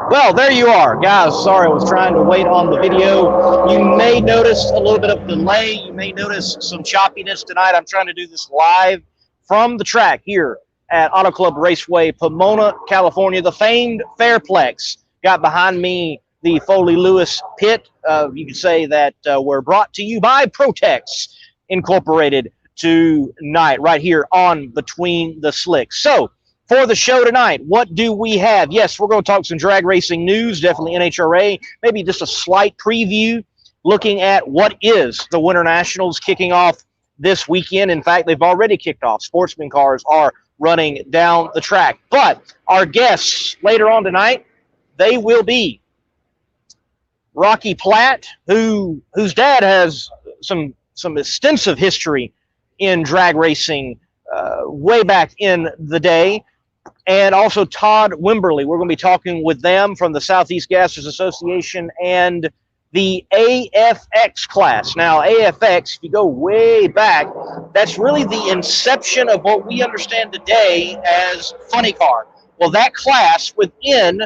Well, there you are. Guys, sorry I was trying to wait on the video. You may notice a little bit of delay. You may notice some choppiness tonight. I'm trying to do this live from the track here at Auto Club Raceway, Pomona, California. The famed Fairplex. Got behind me the Foley Lewis pit. You could say that we're brought to you by Protex Incorporated tonight, right here on Between the Slicks. So, for the show tonight, what do we have? Yes, we're going to talk some drag racing news, definitely NHRA, maybe just a slight preview looking at what is the Winter Nationals kicking off this weekend. In fact, they've already kicked off. Sportsman cars are running down the track. But our guests later on tonight, they will be Rocky Platt, whose dad has some extensive history in drag racing way back in the day. And also Todd Wimberly. We're going to be talking with them from the Southeast Gassers Association and the AFX class. Now, AFX, if you go way back, that's really the inception of what we understand today as funny car. Well, that class within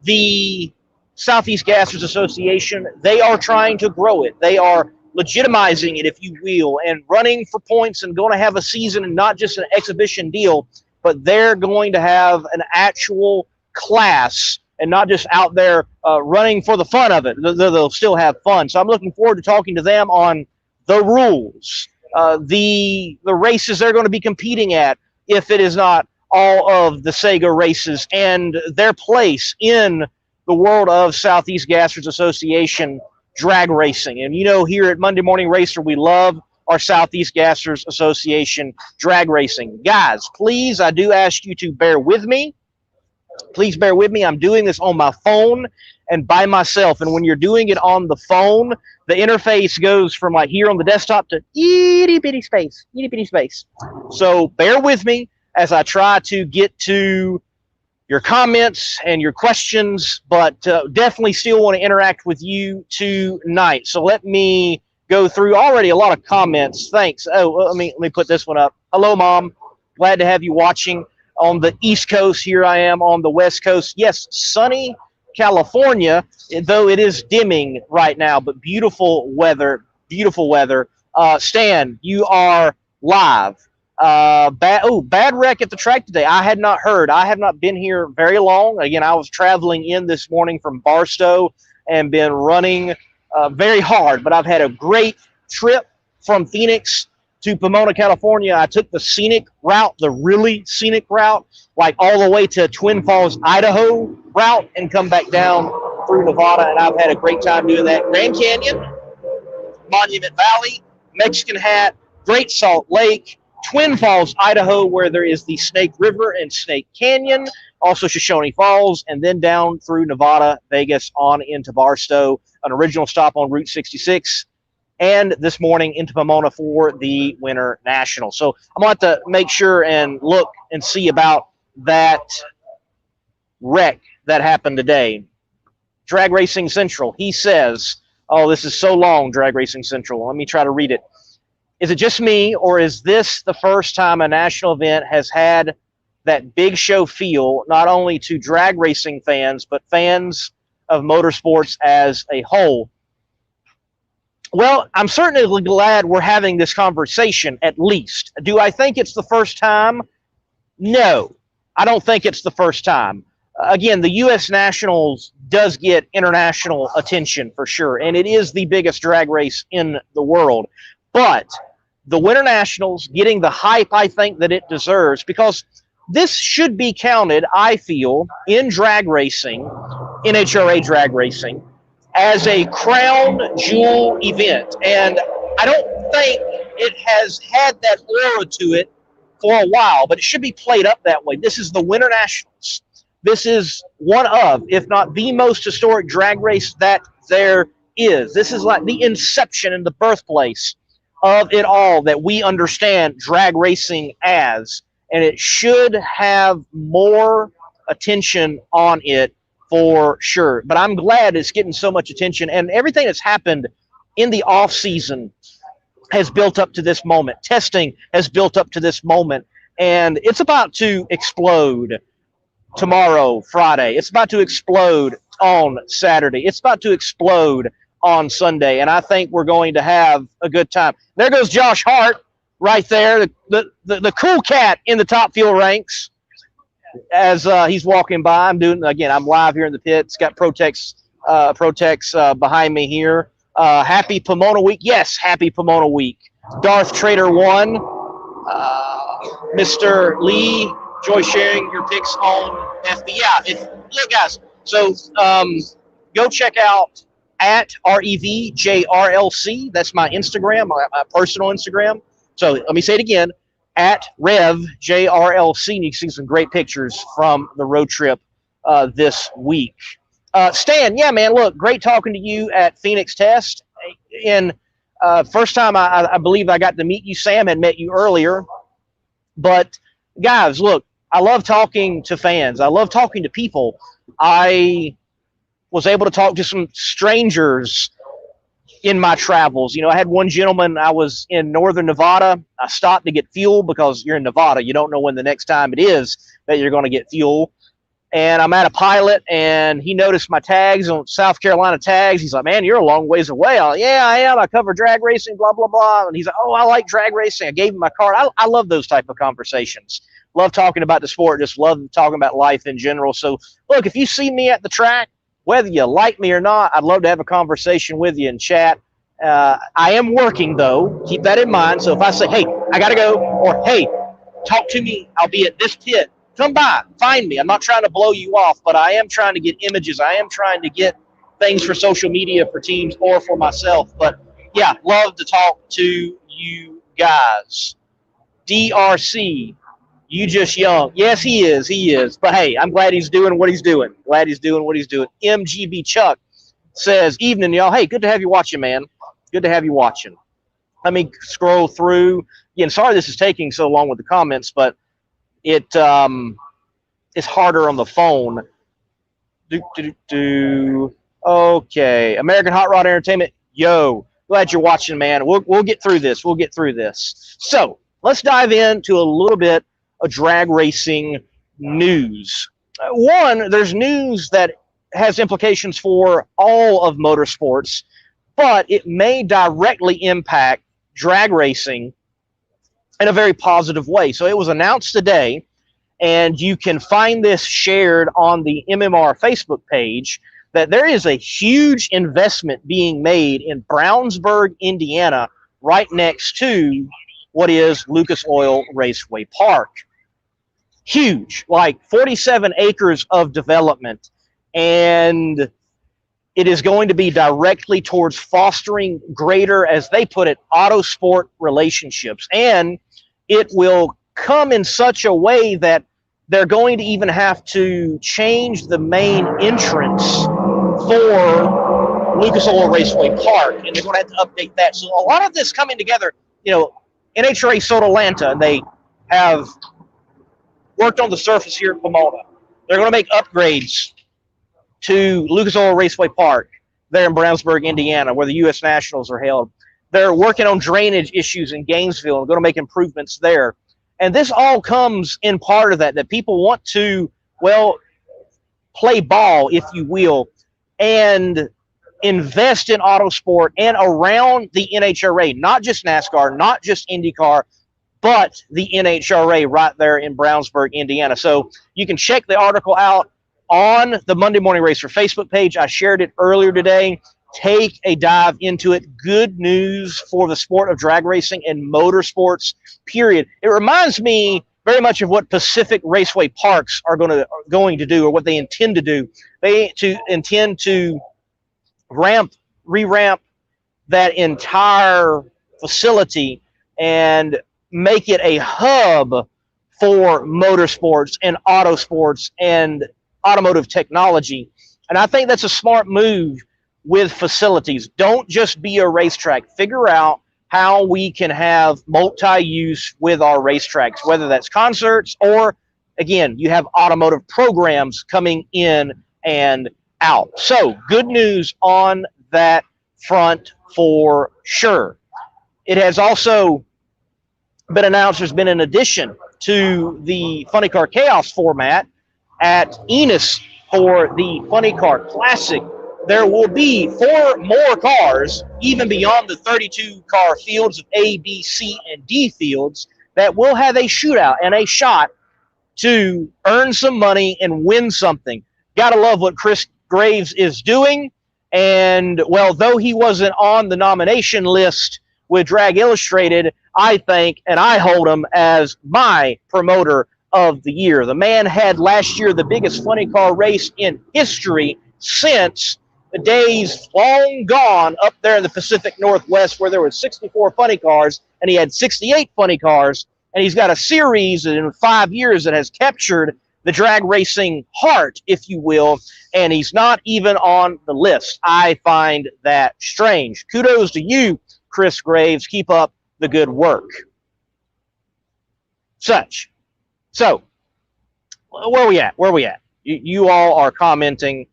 the Southeast Gassers Association, they are trying to grow it. They are legitimizing it, if you will, and running for points and going to have a season and not just an exhibition deal, but they're going to have an actual class and not just out there running for the fun of it. They'll still have fun. So I'm looking forward to talking to them on the rules, the races they're going to be competing at, if it is not all of the Sega races, and their place in the world of Southeast Gassers Association drag racing. And you know, here at Monday Morning Racer, we love our Southeast Gassers Association drag racing. Guys, please, I do ask you to bear with me. Please bear with me. I'm doing this on my phone and by myself. And when you're doing it on the phone, the interface goes from like here on the desktop to itty bitty space. So bear with me as I try to get to your comments and your questions, but definitely still want to interact with you tonight. So let me go through already a lot of comments. Thanks. Oh, let me put this one up. Hello, Mom. Glad to have you watching on the East Coast. Here I am on the West Coast. Yes, sunny California, though it is dimming right now, but beautiful weather. Beautiful weather. Stan, you are live. Bad wreck at the track today. I had not heard. I have not been here very long. Again, I was traveling in this morning from Barstow and been running very hard, but I've had a great trip from Phoenix to Pomona, California. I took the scenic route, the really scenic route, like all the way to Twin Falls, Idaho route, and come back down through Nevada, and I've had a great time doing that. Grand Canyon, Monument Valley, Mexican Hat, Great Salt Lake, Twin Falls, Idaho, where there is the Snake River and Snake Canyon, also Shoshone Falls, and then down through Nevada, Vegas, on into Barstow, an original stop on Route 66, and this morning into Pomona for the Winter National. So I'm going to have to make sure and look and see about that wreck that happened today. Drag Racing Central, he says, oh, this is so long, Drag Racing Central. Let me try to read it. Is it just me, or is this the first time a national event has had that big show feel, not only to drag racing fans, but fans of motorsports as a whole? Well, I'm certainly glad we're having this conversation, at least. Do I think it's the first time? No, I don't think it's the first time. Again, the U.S. Nationals does get international attention for sure, and it is the biggest drag race in the world. But the Winter Nationals getting the hype I think that it deserves, because this should be counted, I feel, in drag racing, NHRA drag racing, as a crown jewel event. And I don't think it has had that aura to it for a while, but it should be played up that way. This is the Winter Nationals. This is one of, if not the most historic drag race that there is. This is like the inception and the birthplace of it all that we understand drag racing as, and it should have more attention on it for sure. But I'm glad it's getting so much attention, and everything that's happened in the off season has built up to this moment. Testing has built up to this moment, and it's about to explode. tomorrow, Friday. It's about to explode on Saturday. It's about to explode on Sunday, and I think we're going to have a good time. There goes Josh Hart right there, the cool cat in the top fuel ranks as he's walking by. I'm live here in the pits. Got Protex behind me here. Happy Pomona Week. Yes, happy Pomona Week. Darth Trader 1, Mr. Lee, enjoy sharing your picks on FB. Yeah, look, guys, so go check out at REVJRLC. That's my Instagram, my personal Instagram. So let me say it again, at RevJRLC, and you can see some great pictures from the road trip this week. Stan, yeah, man, look, great talking to you at Phoenix Test. And first time I believe I got to meet you. Sam had met you earlier. But, guys, look, I love talking to fans. I love talking to people. I was able to talk to some strangers in my travels. I had one gentleman, I was in northern Nevada. I stopped to get fuel because you're in Nevada. You don't know when the next time it is that you're going to get fuel. And I'm at a pilot, and he noticed my tags on South Carolina tags. He's like, man, you're a long ways away. I'm like, yeah, I am. I cover drag racing, blah, blah, blah. And he's like, oh, I like drag racing. I gave him my card. I love those type of conversations. Love talking about the sport. Just love talking about life in general. So, look, if you see me at the track, whether you like me or not, I'd love to have a conversation with you and chat. I am working, though. Keep that in mind. So if I say, hey, I got to go, or hey, talk to me, I'll be at this pit. Come by, find me. I'm not trying to blow you off, but I am trying to get images. I am trying to get things for social media for teams or for myself. But, yeah, love to talk to you guys. DRC, you just young. Yes, he is. But, hey, I'm glad he's doing what he's doing. MGB Chuck says, evening, y'all. Hey, good to have you watching, man. Good to have you watching. Let me scroll through. Again, sorry this is taking so long with the comments, but it's harder on the phone. Okay, American Hot Rod Entertainment. Yo, glad you're watching, man. We'll get through this. So let's dive into a little bit of drag racing news. One, there's news that has implications for all of motorsports, but it may directly impact drag racing in a very positive way. So it was announced today, and you can find this shared on the MMR Facebook page, that there is a huge investment being made in Brownsburg, Indiana, right next to what is Lucas Oil Raceway Park. Huge, like 47 acres of development, and it is going to be directly towards fostering greater, as they put it, auto sport relationships. And it will come in such a way that they're going to even have to change the main entrance for Lucas Oil Raceway Park, and they're going to have to update that. So a lot of this coming together, NHRA Soda Atlanta, and they have worked on the surface here at Pomona. They're going to make upgrades to Lucas Oil Raceway Park there in Brownsburg, Indiana, where the U.S. Nationals are held. They're working on drainage issues in Gainesville and going to make improvements there. And this all comes in part of that people want to, play ball, if you will, and invest in auto sport and around the NHRA, not just NASCAR, not just IndyCar, but the NHRA right there in Brownsburg, Indiana. So you can check the article out on the Monday Morning Racer Facebook page. I shared it earlier today. Take a dive into it. Good news for the sport of drag racing and motorsports, period. It reminds me very much of what Pacific Raceway Parks are going to do, or what they intend to do. They intend to re-ramp that entire facility and make it a hub for motorsports and auto sports and automotive technology. And I think that's a smart move with facilities. Don't just be a racetrack. Figure out how we can have multi-use with our racetracks, whether that's concerts or, again, you have automotive programs coming in and out. So good news on that front for sure. It has also been announced there's been an addition to the Funny Car Chaos format at Enos for the Funny Car Classic, there will be 4 more cars, even beyond the 32-car fields of A, B, C, and D fields, that will have a shootout and a shot to earn some money and win something. Gotta love what Chris Graves is doing. And, well, though he wasn't on the nomination list with Drag Illustrated, I think, and I hold him as my promoter of the year. The man had last year the biggest funny car race in history since the days long gone up there in the Pacific Northwest where there were 64 funny cars, and he had 68 funny cars, and he's got a series in 5 years that has captured the drag racing heart, if you will, and he's not even on the list. I find that strange. Kudos to you, Chris Graves. Keep up the good work. So, where are we at? Where are we at? You all are commenting.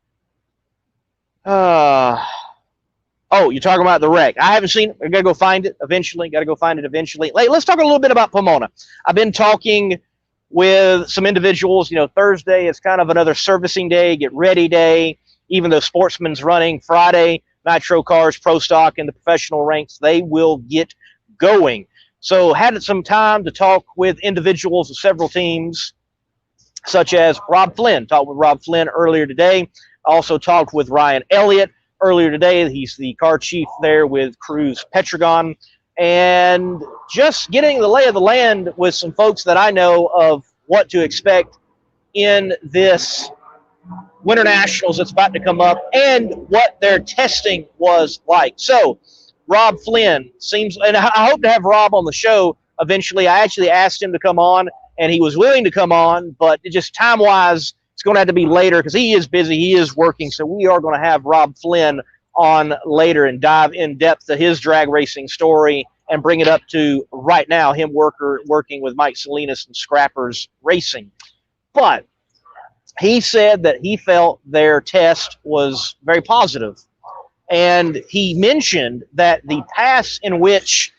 Oh, you're talking about the wreck. I haven't seen it. I gotta go find it eventually. Let's talk a little bit about Pomona. I've been talking with some individuals. You know, Thursday is kind of another servicing day, get ready day. Even though Sportsman's running Friday, Nitro cars, Pro Stock, and the professional ranks, they will get going. So had some time to talk with individuals of several teams, such as Rob Flynn. Talked with Rob Flynn earlier today. Also talked with Ryan Elliott earlier today. He's the car chief there with Cruise Petragon. And just getting the lay of the land with some folks that I know of what to expect in this Winter Nationals that's about to come up and what their testing was like. So, Rob Flynn seems, and I hope to have Rob on the show eventually. I actually asked him to come on, and he was willing to come on, but just time-wise, it's going to have to be later because he is busy, he is working. So we are going to have Rob Flynn on later and dive in depth to his drag racing story and bring it up to right now, him working with Mike Salinas and Scrappers Racing. But he said that he felt their test was very positive. And he mentioned that the pass in which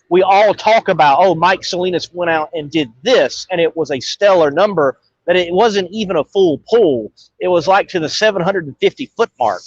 we all talk about, oh, Mike Salinas went out and did this, and it was a stellar number, that it wasn't even a full pull. It was like to the 750-foot mark.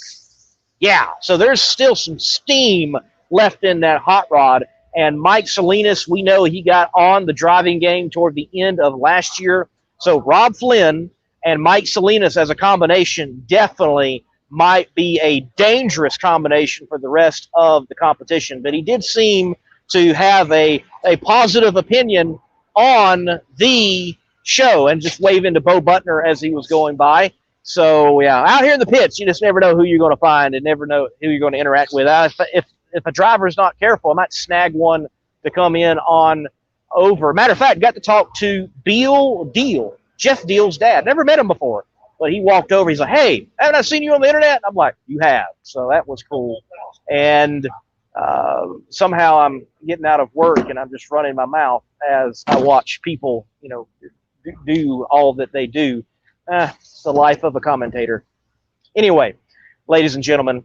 Yeah, so there's still some steam left in that hot rod. And Mike Salinas, we know he got on the driving game toward the end of last year. So Rob Flynn and Mike Salinas as a combination definitely might be a dangerous combination for the rest of the competition. But he did seem to have a positive opinion on the show, and just waving to Bo Butner as he was going by. So, yeah, out here in the pits, you just never know who you're going to find and never know who you're going to interact with. If a driver's not careful, I might snag one to come in on over. Matter of fact, got to talk to Beal Deal, Jeff Deal's dad. Never met him before, but he walked over. He's like, hey, haven't I seen you on the internet? I'm like, you have. So that was cool. And somehow I'm getting out of work and I'm just running my mouth as I watch people, you know, do all that they do. It's the life of a commentator. Anyway, ladies and gentlemen,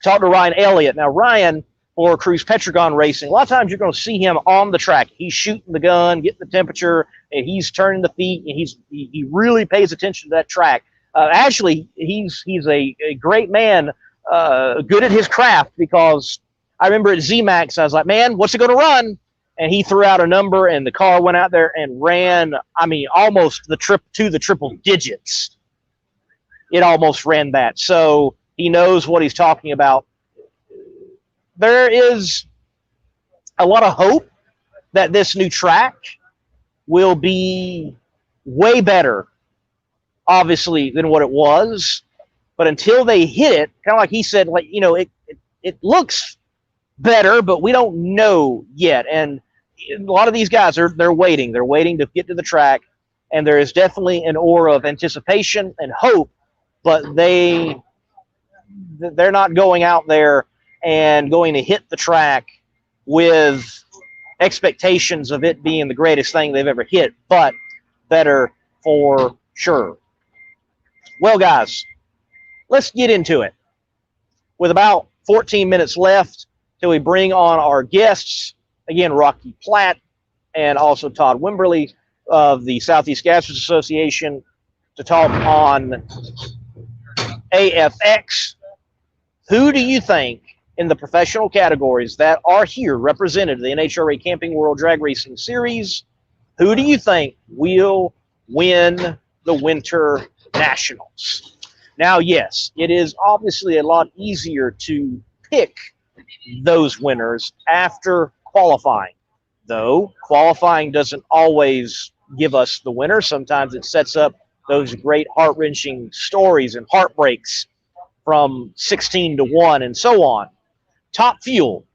talk to Ryan Elliott. Now, Ryan, for Cruise Petragon Racing, a lot of times you're going to see him on the track. He's shooting the gun, getting the temperature, and he's turning the feet, and he really pays attention to that track. Actually, he's a great man, good at his craft, because I remember at Z-Max, I was like, man, what's it going to run? And he threw out a number, and the car went out there and ran, I mean, almost the triple digits. It almost ran that. So he knows what he's talking about. There is a lot of hope that this new track will be way better, obviously, than what it was. But until they hit it, kind of like he said, like, you know, it looks better, but we don't know yet. And a lot of these guys they're waiting. They're waiting to get to the track, and there is definitely an aura of anticipation and hope, but they're not going out there and going to hit the track with expectations of it being the greatest thing they've ever hit, but better for sure. Well, guys, let's get into it. With about 14 minutes left till we bring on our guests, again, Rocky Platt and also Todd Wimberly of the Southeast Gassers Association, to talk on AFX. Who do you think in the professional categories that are here represented the NHRA Camping World Drag Racing Series, who do you think will win the Winter Nationals? Now, yes, it is obviously a lot easier to pick those winners after qualifying, though qualifying doesn't always give us the winner. Sometimes it sets up those great heart-wrenching stories and heartbreaks from 16 to 1 and so on. Top Fuel,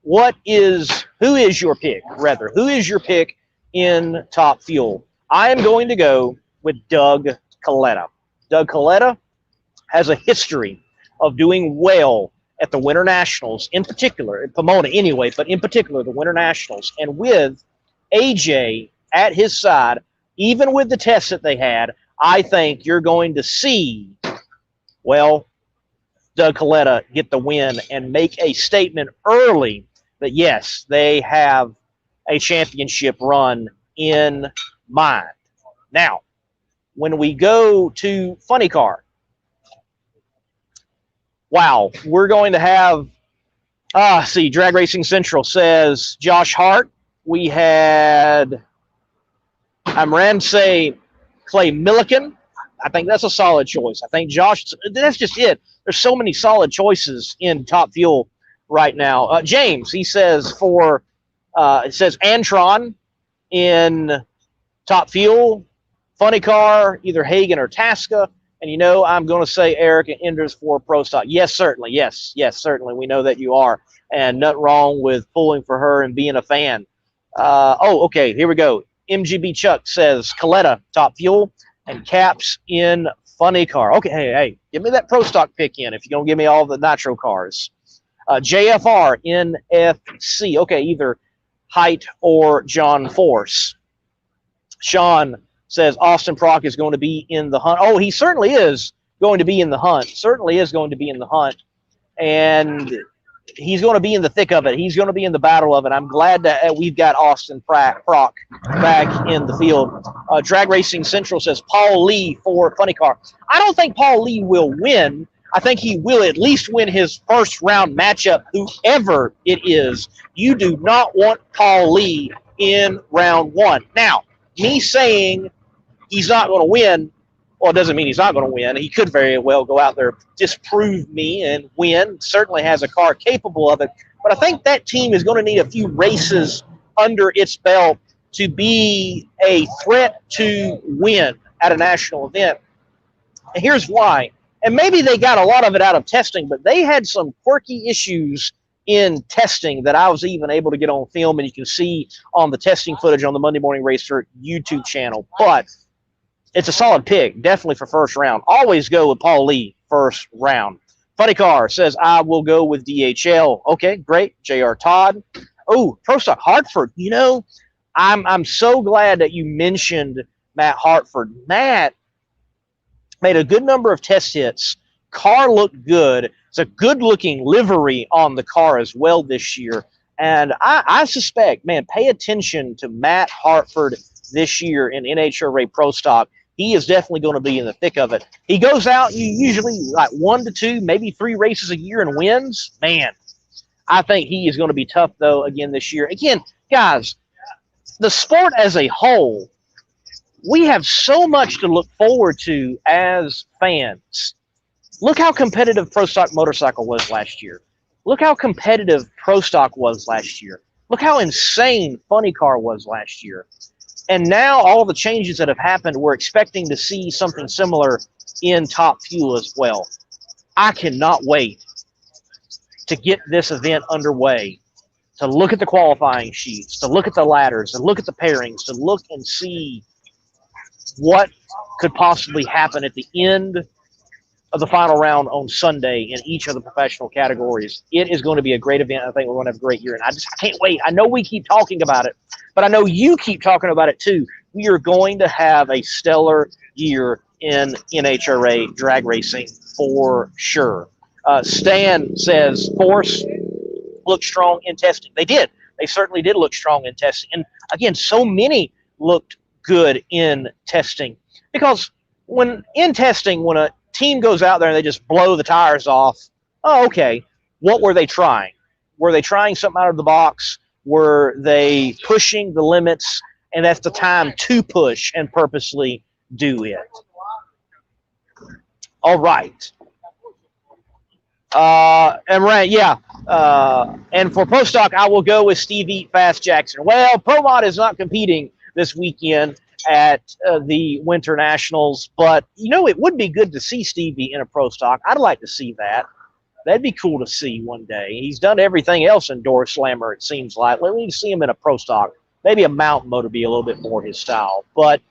who is your pick, rather? Who is your pick in Top Fuel? I am going to go with Doug Coletta. Doug Coletta has a history of doing well at the Winter Nationals, in particular, in Pomona anyway, but in particular the Winter Nationals. And with AJ at his side, even with the tests that they had, I think you're going to see, well, Doug Coletta get the win and make a statement early that, yes, they have a championship run in mind. Now, when we go to Funny Car, wow, we're going to have, Drag Racing Central says Josh Hart. We had Ramsey Clay Milliken. I think that's a solid choice. I think Josh, that's just it. There's so many solid choices in Top Fuel right now. James, he says it says Antron in Top Fuel, Funny Car, either Hagen or Tasca. And I'm going to say Eric and Enders for Pro Stock. Yes, certainly. Yes, certainly. We know that you are. And nothing wrong with pulling for her and being a fan. Okay, here we go. MGB Chuck says Coletta, Top Fuel, and Caps in Funny Car. Okay, hey, give me that Pro Stock pick in if you're going to give me all the Nitro cars. JFR in FC. Okay, either Height or John Force. Sean says Austin Prock is going to be in the hunt. Oh, he certainly is going to be in the hunt. Certainly is going to be in the hunt. And he's going to be in the thick of it. He's going to be in the battle of it. I'm glad that we've got Austin Prock back in the field. Drag Racing Central says Paul Lee for Funny Car. I don't think Paul Lee will win. I think he will at least win his first round matchup, whoever it is. You do not want Paul Lee in round one. Now, me saying he's not going to win, well, it doesn't mean he's not going to win. He could very well go out there, disprove me, and win. Certainly has a car capable of it. But I think that team is going to need a few races under its belt to be a threat to win at a national event. And here's why. And maybe they got a lot of it out of testing, but they had some quirky issues in testing that I was even able to get on film, and you can see on the testing footage on the Monday Morning Racer YouTube channel. But it's a solid pick, definitely for first round. Always go with Paul Lee first round. Funny Car says, I will go with DHL. Okay, great. JR Todd. Oh, Pro Stock Hartford. I'm so glad that you mentioned Matt Hartford. Matt made a good number of test hits. Car looked good. It's a good-looking livery on the car as well this year. And I suspect, man, pay attention to Matt Hartford this year in NHRA Pro Stock. He is definitely going to be in the thick of it. He goes out usually like 1 to 2, maybe 3 races a year and wins. Man, I think he is going to be tough, though, again this year. Again, guys, the sport as a whole, we have so much to look forward to as fans. Look how competitive Pro Stock Motorcycle was last year. Look how competitive Pro Stock was last year. Look how insane Funny Car was last year. And now all the changes that have happened, we're expecting to see something similar in Top Fuel as well. I cannot wait to get this event underway, to look at the qualifying sheets, to look at the ladders, to look at the pairings, to look and see what could possibly happen at the end of the final round on Sunday in each of the professional categories. It is going to be a great event. I think we're going to have a great year, and I can't wait. I know we keep talking about it, but I know you keep talking about it too. We are going to have a stellar year in NHRA drag racing for sure. Stan says Force looked strong in testing. They did. They certainly did look strong in testing. And again, so many looked good in testing because when in testing, when a team goes out there and they just blow the tires off, oh, okay, what were they trying? Were they trying something out of the box? Were they pushing the limits? And that's the time to push and purposely do it. All right. And right, yeah. And for Pro Stock, I will go with Steve Eat Fast Jackson. Well, ProMod is not competing this weekend at the Winter Nationals, but you know, it would be good to see Stevie in a Pro Stock. I'd like to see that. That'd be cool to see one day. He's done everything else in Door Slammer, it seems like. Let me see him in a Pro Stock. Maybe a mountain motor be a little bit more his style. But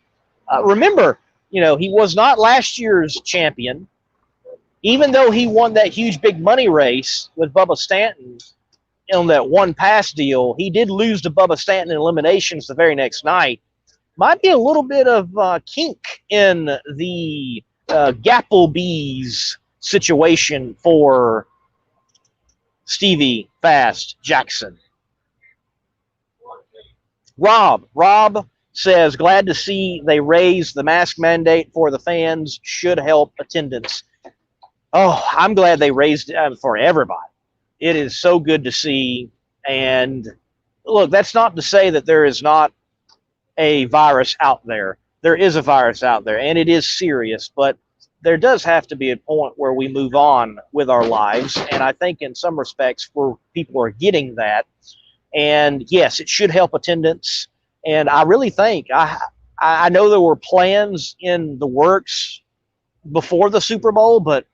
remember, you know, he was not last year's champion. Even though he won that huge big money race with Bubba Stanton on that one pass deal, he did lose to Bubba Stanton in eliminations the very next night. Might be a little bit of kink in the Gapplebees situation for Stevie Fast Jackson. Rob says, glad to see they raised the mask mandate for the fans. Should help attendance. Oh, I'm glad they raised it for everybody. It is so good to see. And look, that's not to say that there is not a virus out there. There is a virus out there, and it is serious, but there does have to be a point where we move on with our lives. And I think in some respects people are getting that. And yes, it should help attendance. And I really think, I know there were plans in the works before the Super Bowl, but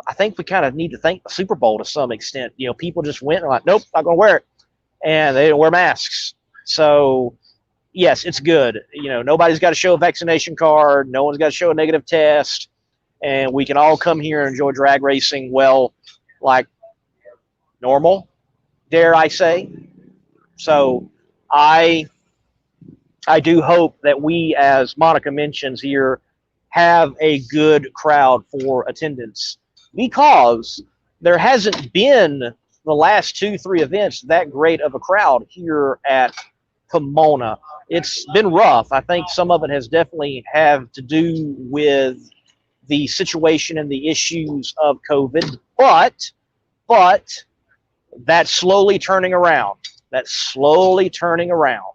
I think we kind of need to thank the Super Bowl to some extent. You know, people just went and like, nope, not going to wear it. And they didn't wear masks. So, yes, it's good. You know, nobody's got to show a vaccination card. No one's got to show a negative test. And we can all come here and enjoy drag racing, well, like normal, dare I say. So I do hope that we, as Monica mentions here, have a good crowd for attendance, because there hasn't been the last 2-3 events that great of a crowd here at Pomona. It's been rough. I think some of it has definitely have to do with the situation and the issues of COVID, but that's slowly turning around. That's slowly turning around.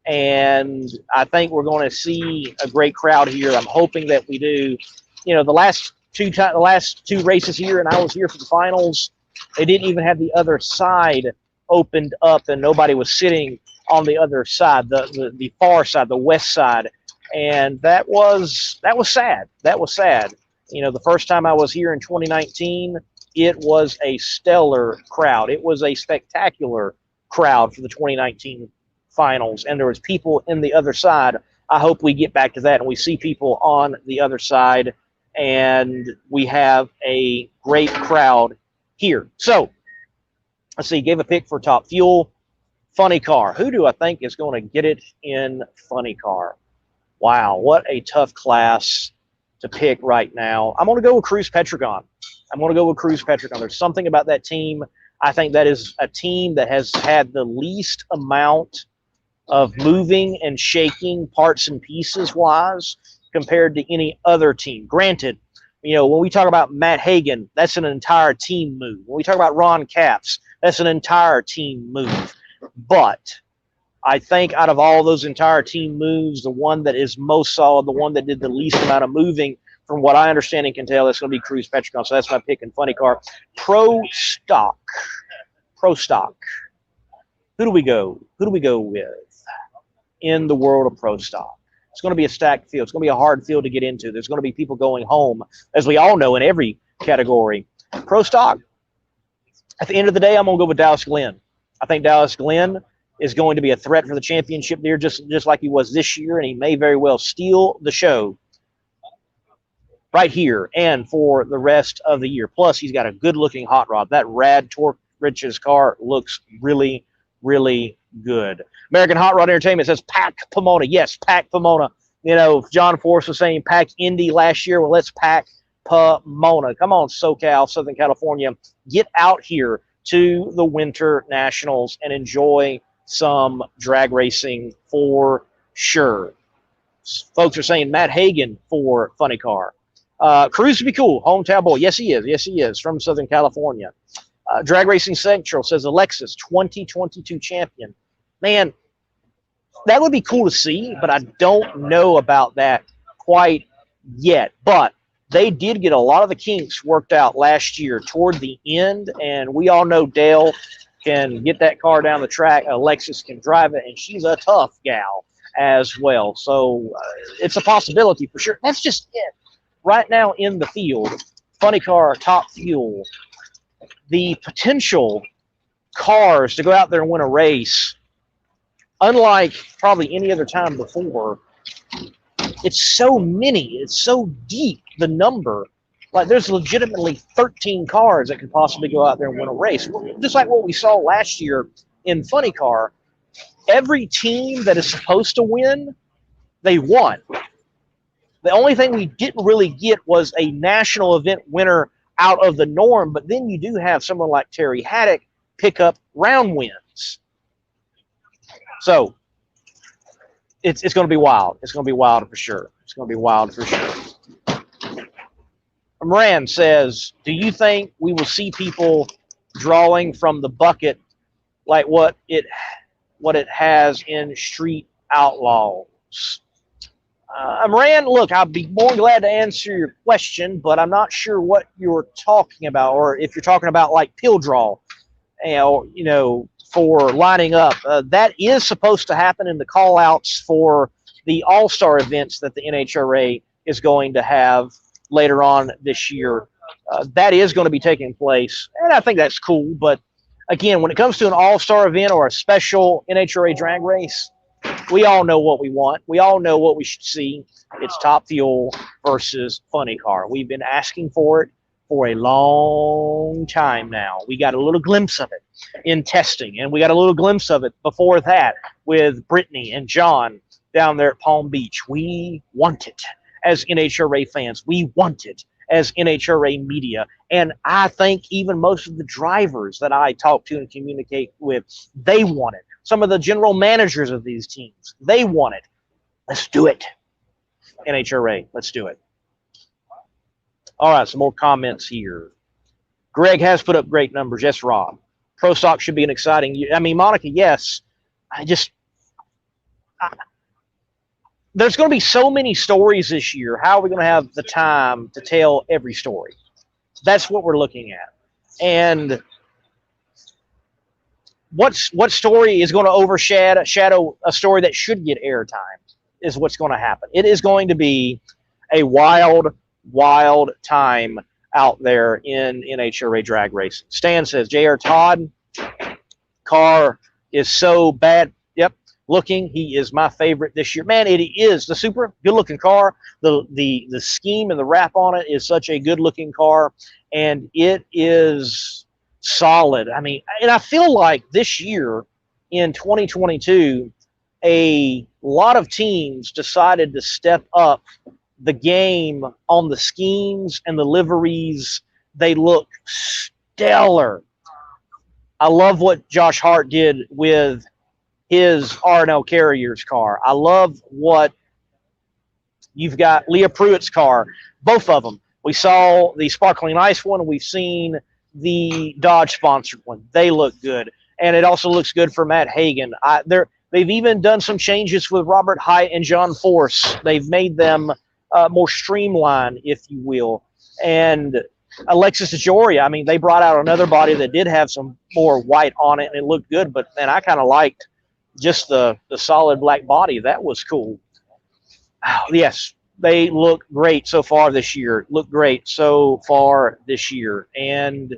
And I think we're going to see a great crowd here. I'm hoping that we do. You know, the last two races here, and I was here for the finals, they didn't even have the other side opened up, and nobody was sitting on the other side, the far side, the west side. And that was sad. That was sad. You know, the first time I was here in 2019, it was a stellar crowd. It was a spectacular crowd for the 2019 finals, and there was people in the other side. I hope we get back to that and we see people on the other side, and we have a great crowd here. So, let's see, gave a pick for top fuel. Funny car. Who do I think is going to get it in funny car? Wow, what a tough class to pick right now. I'm going to go with Cruz Petragon. There's something about that team. I think that is a team that has had the least amount of moving and shaking parts and pieces wise compared to any other team. Granted, you know, when we talk about Matt Hagan, that's an entire team move. When we talk about Ron Capps, that's an entire team move. But I think out of all those entire team moves, the one that is most solid, the one that did the least amount of moving, from what I understand and can tell, that's going to be Cruz Petragon. So that's my pick in funny car. Pro stock. Who do we go with in the world of pro stock? It's going to be a stacked field. It's going to be a hard field to get into. There's going to be people going home, as we all know, in every category. Pro stock, at the end of the day, I'm going to go with Dallas Glenn. I think Dallas Glenn is going to be a threat for the championship there, just like he was this year, and he may very well steal the show right here and for the rest of the year. Plus, he's got a good-looking hot rod. That rad Torque Rich's car looks really, really good. American Hot Rod Entertainment says pack Pomona. Yes, pack Pomona. You know, John Force was saying pack Indy last year. Well, let's pack Pomona. Come on, SoCal, Southern California. Get out here to the Winter Nationals and enjoy some drag racing for sure. Folks are saying Matt Hagan for Funny Car. Cruz would be cool. Hometown boy. Yes, he is. Yes, he is. From Southern California. Drag Racing Central says Alexis, 2022 champion. Man, that would be cool to see, but I don't know about that quite yet. But they did get a lot of the kinks worked out last year toward the end, and we all know Dale can get that car down the track. Alexis can drive it, and she's a tough gal as well. So it's a possibility for sure. That's just it. Right now in the field, Funny Car, Top Fuel, the potential cars to go out there and win a race, unlike probably any other time before, it's so many, it's so deep, the number. Like, there's legitimately 13 cars that could possibly go out there and win a race. Just like what we saw last year in Funny Car, every team that is supposed to win, they won. The only thing we didn't really get was a national event winner out of the norm, but then you do have someone like Terry Haddock pick up round wins. So it's going to be wild. It's going to be wild for sure. It's going to be wild for sure. Moran says, do you think we will see people drawing from the bucket like what it has in Street Outlaws? Moran, look, I'd be more glad to answer your question, but I'm not sure what you're talking about, or if you're talking about like pill draw, for lining up. That is supposed to happen in the call-outs for the all-star events that the NHRA is going to have later on this year. That is going to be taking place, and I think that's cool. But again, when it comes to an all-star event or a special NHRA drag race, we all know what we want. We all know what we should see. It's Top Fuel versus Funny Car. We've been asking for it for a long time now. We got a little glimpse of it in testing, and we got a little glimpse of it before that with Brittany and John down there at Palm Beach. We want it as NHRA fans. We want it as NHRA media. And I think even most of the drivers that I talk to and communicate with, they want it. Some of the general managers of these teams, they want it. Let's do it. NHRA, let's do it. All right, some more comments here. Greg has put up great numbers. Yes, Rob. Pro Stock should be an exciting year. I mean, Monica, yes. There's going to be so many stories this year. How are we going to have the time to tell every story? That's what we're looking at. And what story is going to overshadow a story that should get airtime is what's going to happen. It is going to be a wild time out there in NHRA drag racing. Stan says, J.R. Todd, car is so bad. Yep, looking. He is my favorite this year. Man, it is the super good-looking car. The scheme and the wrap on it is such a good-looking car, and it is solid. I mean, and I feel like this year in 2022, a lot of teams decided to step up the game on the schemes and the liveries. They look stellar. I love what Josh Hart did with his R&L Carriers car. I love what you've got Leah Pruitt's car, both of them. We saw the Sparkling Ice one. We've seen the Dodge sponsored one. They look good. And it also looks good for Matt Hagan. They've even done some changes with Robert Hite and John Force. They've made them more streamlined, if you will. And Alexis DeJoria, I mean, they brought out another body that did have some more white on it, and it looked good. But, man, I kind of liked just the solid black body. That was cool. Yes, they look great so far this year. Look great so far this year. And,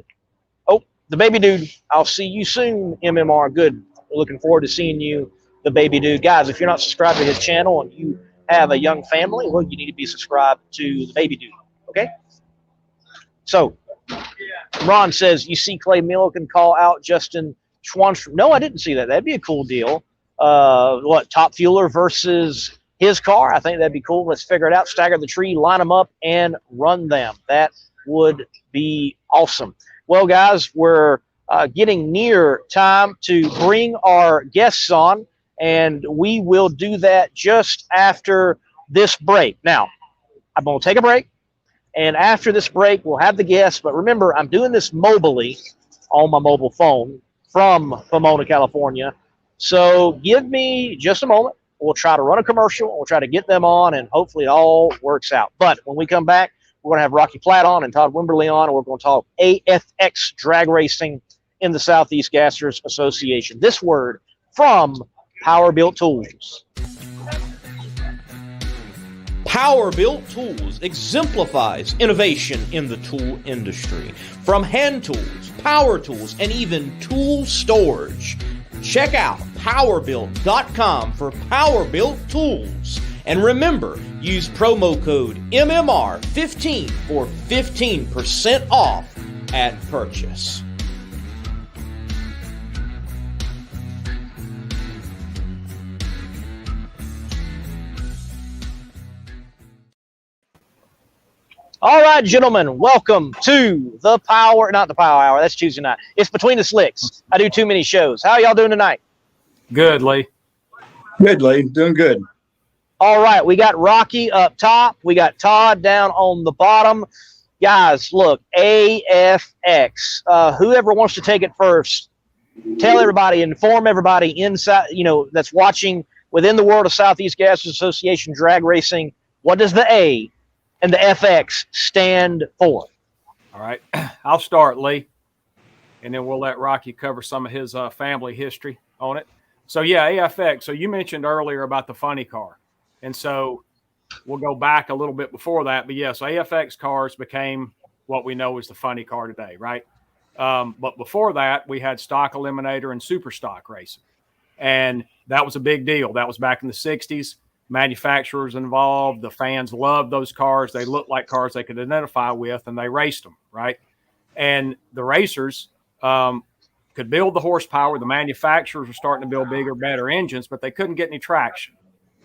the baby dude, I'll see you soon, MMR. Good. Looking forward to seeing you, the baby dude. Guys, if you're not subscribed to his channel and you have a young family, well, you need to be subscribed to the baby dude, okay? So, Ron says, you see Clay Millican call out Justin Schwanstrom. No, I didn't see that. That'd be a cool deal. Top Fueler versus his car? I think that'd be cool. Let's figure it out. Stagger the tree, line them up, and run them. That would be awesome. Well, guys, we're getting near time to bring our guests on, and we will do that just after this break. Now, I'm going to take a break. And after this break, we'll have the guests. But remember, I'm doing this mobilely on my mobile phone from Pomona, California. So give me just a moment. We'll try to run a commercial. We'll try to get them on, and hopefully it all works out. But when we come back, we're going to have Rocky Platt on and Todd Wimberly on, and we're going to talk AFX drag racing in the Southeast Gassers Association. This word from Power Built Tools. Power Built Tools exemplifies innovation in the tool industry. From hand tools, power tools, and even tool storage. Check out powerbuilt.com for Power Built Tools. And remember, use promo code MMR15 for 15% off at purchase. All right, gentlemen, welcome to the not the Power Hour. That's Tuesday night. It's Between the Slicks. I do too many shows. How are y'all doing tonight? Good, Lee. Good, Lee. Doing good. All right, we got Rocky up top. We got Todd down on the bottom. Guys, look, AFX. Whoever wants to take it first, tell everybody, inform everybody inside, that's watching within the world of Southeast Gassers Association drag racing. What does the A and the FX stand for? All right. I'll start, Lee, and then we'll let Rocky cover some of his family history on it. So, yeah, AFX. So you mentioned earlier about the funny car. And so we'll go back a little bit before that. But, yes, AFX cars became what we know as the funny car today, right? But before that, we had stock eliminator and super stock racing. And that was a big deal. That was back in the 60s. Manufacturers involved. The fans loved those cars. They looked like cars they could identify with, and they raced them, right? And the racers could build the horsepower. The manufacturers were starting to build bigger, better engines, but they couldn't get any traction.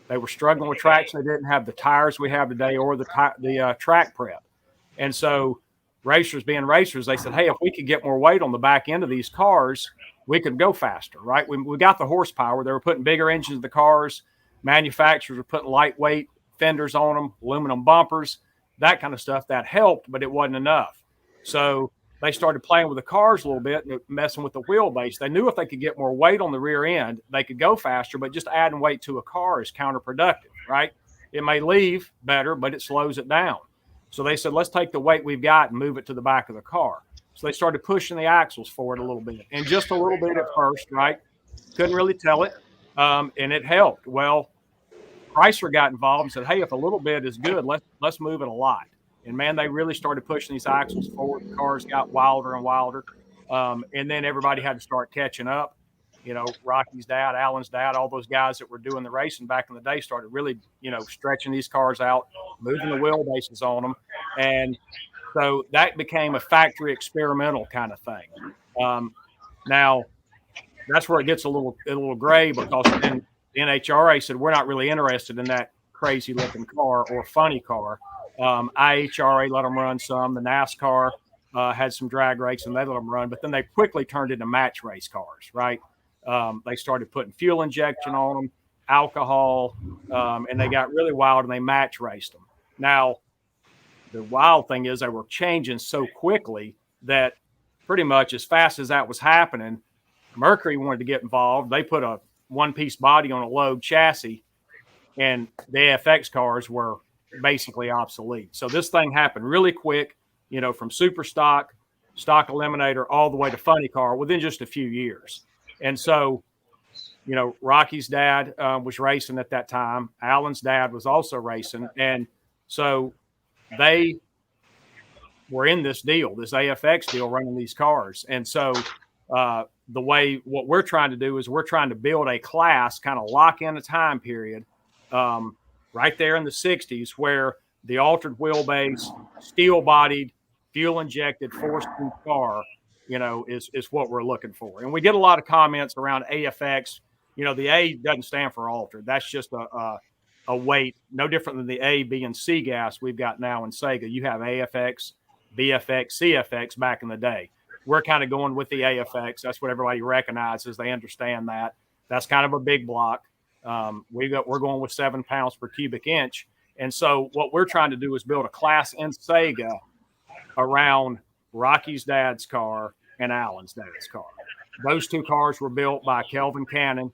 They were struggling with traction. They didn't have the tires we have today or the track prep. And so racers being racers, they said, hey, if we could get more weight on the back end of these cars, we could go faster, right? We got the horsepower. They were putting bigger engines in the cars. Manufacturers were putting lightweight fenders on them, aluminum bumpers, that kind of stuff. That helped, but it wasn't enough. So they started playing with the cars a little bit and messing with the wheelbase. They knew if they could get more weight on the rear end, they could go faster, but just adding weight to a car is counterproductive, right? It may leave better, but it slows it down. So they said, let's take the weight we've got and move it to the back of the car. So they started pushing the axles forward a little bit, and just a little bit at first, right? Couldn't really tell it. And it helped. Well, Chrysler got involved and said, hey, if a little bit is good, let's move it a lot. And, man, they really started pushing these axles forward. The cars got wilder and wilder. And then everybody had to start catching up. Rocky's dad, Alan's dad, all those guys that were doing the racing back in the day started really, stretching these cars out, moving the wheelbases on them. And so that became a factory experimental kind of thing. Now, that's where it gets a little gray, because then NHRA said, we're not really interested in that crazy looking car or funny car. IHRA let them run some. The NASCAR had some drag races, and they let them run. But then they quickly turned into match race cars, right? They started putting fuel injection on them, alcohol, and they got really wild, and they match raced them. Now, the wild thing is they were changing so quickly that pretty much as fast as that was happening, Mercury wanted to get involved. They put a one-piece body on a load chassis, and the AFX cars were basically obsolete. So this thing happened really quick, from super stock eliminator, all the way to funny car within just a few years. And so, Rocky's dad was racing at that time. Alan's dad was also racing. And so they were in this deal, this AFX deal, running these cars. And so what we're trying to do is we're trying to build a class, kind of lock in a time period right there in the 60s, where the altered wheelbase, steel-bodied, fuel-injected, four-speed car, is what we're looking for. And we get a lot of comments around AFX. The A doesn't stand for altered. That's just a weight, no different than the A, B, and C gas we've got now in Sega. You have AFX, BFX, CFX back in the day. We're kind of going with the AFX. That's what everybody recognizes. They understand that. That's kind of a big block. We're going with 7 pounds per cubic inch. And so what we're trying to do is build a class in Sega around Rocky's dad's car and Alan's dad's car. Those 2 cars were built by Kelvin Cannon.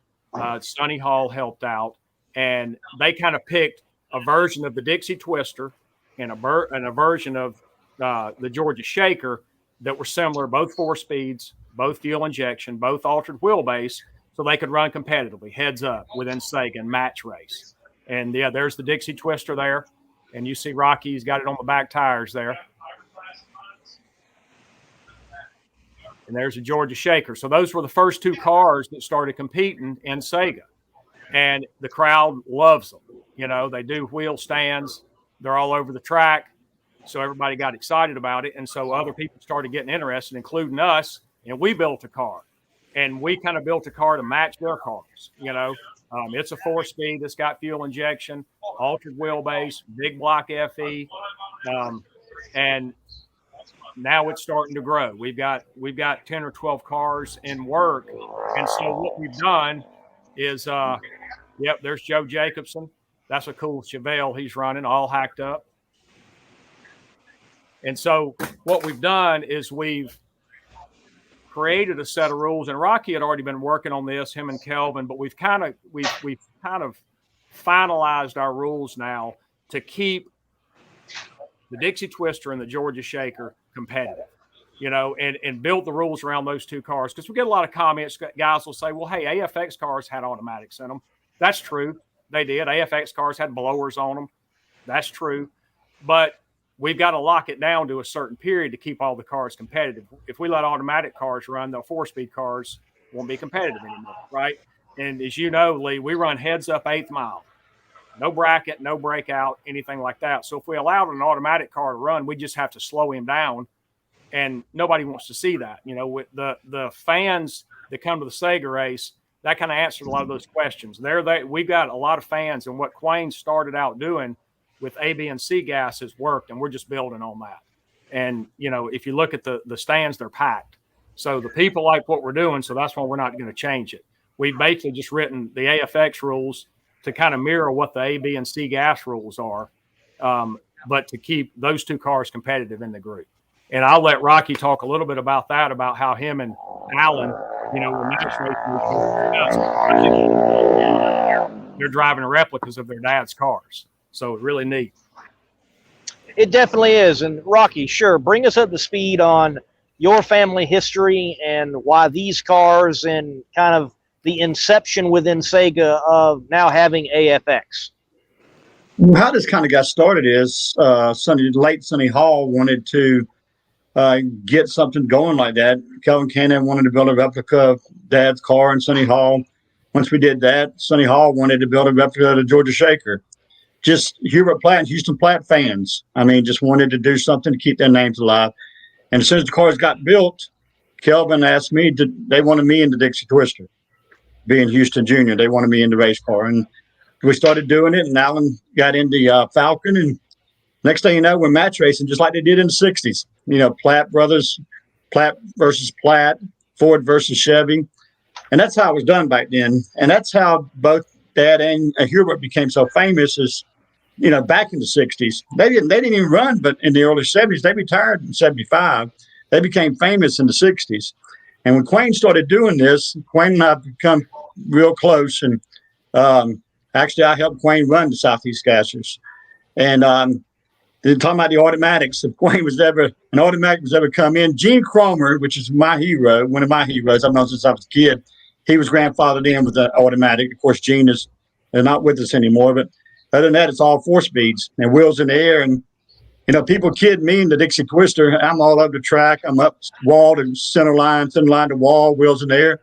Sonny Hall helped out, and they kind of picked a version of the Dixie Twister and a version of the Georgia Shaker that were similar, both 4 speeds, both fuel injection, both altered wheelbase, so they could run competitively, heads up within Sega and match race. And yeah, there's the Dixie Twister there, and you see Rocky's got it on the back tires there. And there's a Georgia Shaker. So those were the first 2 cars that started competing in Sega. And the crowd loves them. You know, they do wheel stands. They're all over the track. So everybody got excited about it. And so other people started getting interested, including us. And we built a car. And we kind of built a car to match their cars. You know, it's a 4-speed. It's got fuel injection, altered wheelbase, big block FE. And now it's starting to grow. We've got 10 or 12 cars in work. And so what we've done is, there's Joe Jacobson. That's a cool Chevelle he's running, all hacked up. And so what we've done is we've created a set of rules, and Rocky had already been working on this, him and Kelvin, but we've kind of finalized our rules now to keep the Dixie Twister and the Georgia Shaker competitive, you know, and build the rules around those 2 cars. Because we get a lot of comments. Guys will say, well, hey, AFX cars had automatics in them. That's true. They did. AFX cars had blowers on them. That's true. But we've got to lock it down to a certain period to keep all the cars competitive. If we let automatic cars run, the 4-speed cars won't be competitive anymore, right? And as you know, Lee, we run heads up 8th mile. No bracket, no breakout, anything like that. So if we allowed an automatic car to run, we just have to slow him down, and nobody wants to see that. You know, with the fans that come to the Sega race, that kind of answered a lot of those questions. We've got a lot of fans, and what Quayne started out doing with A, B, and C gas has worked, and we're just building on that. And, you know, if you look at the stands, they're packed. So the people like what we're doing, so that's why we're not going to change it. We've basically just written the AFX rules to kind of mirror what the A, B, and C gas rules are, but to keep those 2 cars competitive in the group. And I'll let Rocky talk a little bit about that, about how him and Alan, you know, were match racing. They're driving replicas of their dad's cars. So really neat. It definitely is. And Rocky, sure, bring us up to speed on your family history and why these cars and kind of the inception within Sega of now having AFX. How this kind of got started is late Sonny Hall wanted to get something going like that. Kelvin Cannon wanted to build a replica of Dad's car in Sonny Hall. Once we did that, Sonny Hall wanted to build a replica of the Georgia Shaker. Just Hubert Platt and Houston Platt fans. I mean, just wanted to do something to keep their names alive. And as soon as the cars got built, Kelvin asked me, they wanted me in the Dixie Twister. Being Houston Jr., they wanted me in the race car. And we started doing it, and Alan got into Falcon. And next thing you know, we're match racing just like they did in the 60s. You know, Platt brothers, Platt versus Platt, Ford versus Chevy. And that's how it was done back then. And that's how both Dad and Hubert became so famous is, you know, back in the 60s. They didn't even run, but in the early 70s, they retired in 75. They became famous in the 60s. And when Quayne started doing this, Quayne and I have become real close. And actually, I helped Quayne run the Southeast Gassers. And they're talking about the automatics. If Quayne an automatic was ever come in, Gene Cromer, which is my hero, one of my heroes I've known since I was a kid, he was grandfathered in with an automatic. Of course, Gene is not with us anymore. But other than that, it's all 4 speeds and wheels in the air. And you know, people kid me in the Dixie Twister. I'm all over the track. I'm up wall to center line to wall, wheels in the air.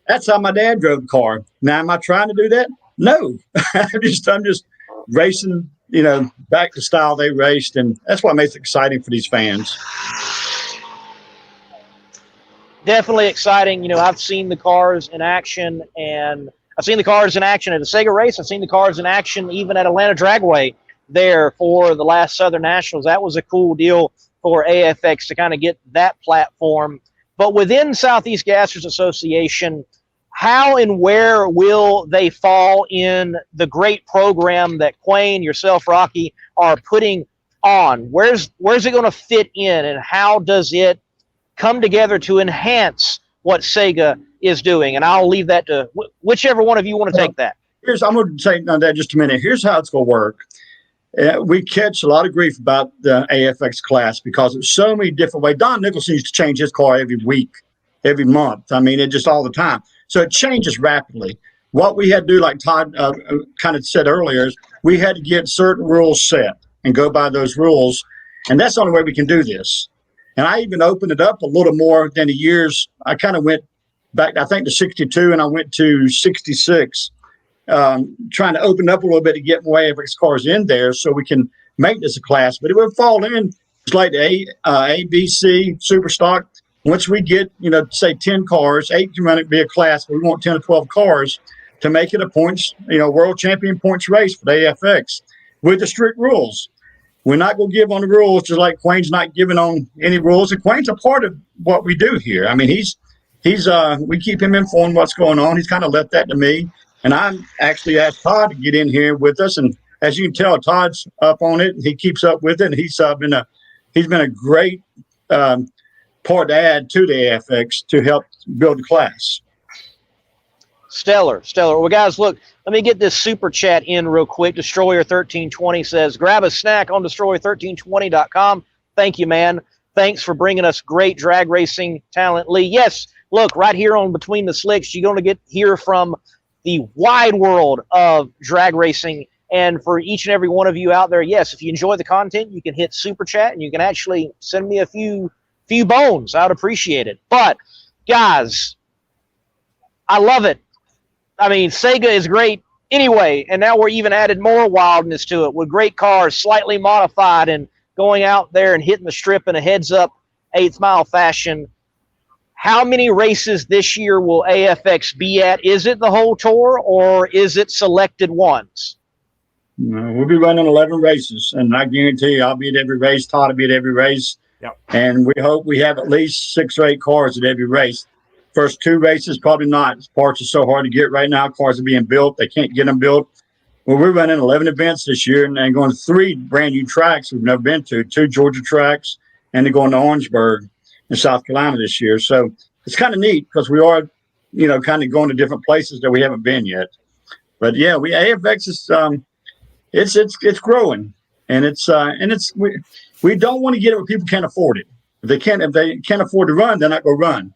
That's how my dad drove the car. Now, am I trying to do that? No. I'm just racing, you know, back to style they raced. And that's what makes it exciting for these fans. Definitely exciting. You know, I've seen the cars in action, and I've seen the cars in action at a Sega race. I've seen the cars in action even at Atlanta Dragway there for the last Southern Nationals. That was a cool deal for AFX to kind of get that platform. But within Southeast Gassers Association, how and where will they fall in the great program that Quayne, yourself, Rocky, are putting on? Where's it going to fit in, and how does it come together to enhance what Sega is doing? And I'll leave that to whichever one of you want to take that. I'm going to take on that just a minute. Here's how it's going to work. We catch a lot of grief about the AFX class because there's so many different ways. Don Nicholson used to change his car every week, every month. I mean, it just all the time. So it changes rapidly. What we had to do, like Todd kind of said earlier, is we had to get certain rules set and go by those rules. And that's the only way we can do this. And I even opened it up a little more than the years. I kind of went back, I think, to 62, and I went to 66. Trying to open up a little bit to get more AFX cars in there so we can make this a class. But it would fall in just like the A, B, C, super stock. Once we get, say 10 cars, 8 can be a class, but we want 10 or 12 cars to make it a points, world champion points race for the AFX with the strict rules. We're not going to give on the rules, just like Quayne's not giving on any rules. And Quayne's a part of what we do here. I mean, we keep him informed what's going on. He's kind of left that to me. And I'm actually asked Todd to get in here with us. And as you can tell, Todd's up on it. He keeps up with it. And he's been a great part to add to the AFX to help build the class. Stellar. Well, guys, look, let me get this super chat in real quick. Destroyer1320 says, grab a snack on destroyer1320.com. Thank you, man. Thanks for bringing us great drag racing talent, Lee. Yes, look, right here on Between the Slicks, you're going to hear from the wide world of drag racing. And for each and every one of you out there, yes, if you enjoy the content, you can hit super chat and you can actually send me a few bones. I would appreciate it. But guys, I love it. I mean, Sega is great anyway, and now we're even added more wildness to it with great cars, slightly modified, and going out there and hitting the strip in a heads-up 8th mile fashion. How many races this year will AFX be at? Is it the whole tour, or is it selected ones? We'll be running 11 races, and I guarantee you I'll be at every race. Todd will be at every race. Yep. And we hope we have at least 6 or 8 cars at every race. First 2 races, probably not. Parts are so hard to get right now. Cars are being built. They can't get them built. Well, we're running 11 events this year and going to 3 brand new tracks we've never been to, 2 Georgia tracks, and they're going to Orangeburg in South Carolina this year. So it's kind of neat because we are, kind of going to different places that we haven't been yet. But yeah, AFX is it's growing, and we don't want to get it where people can't afford it. If they can't afford to run, they're not going to run.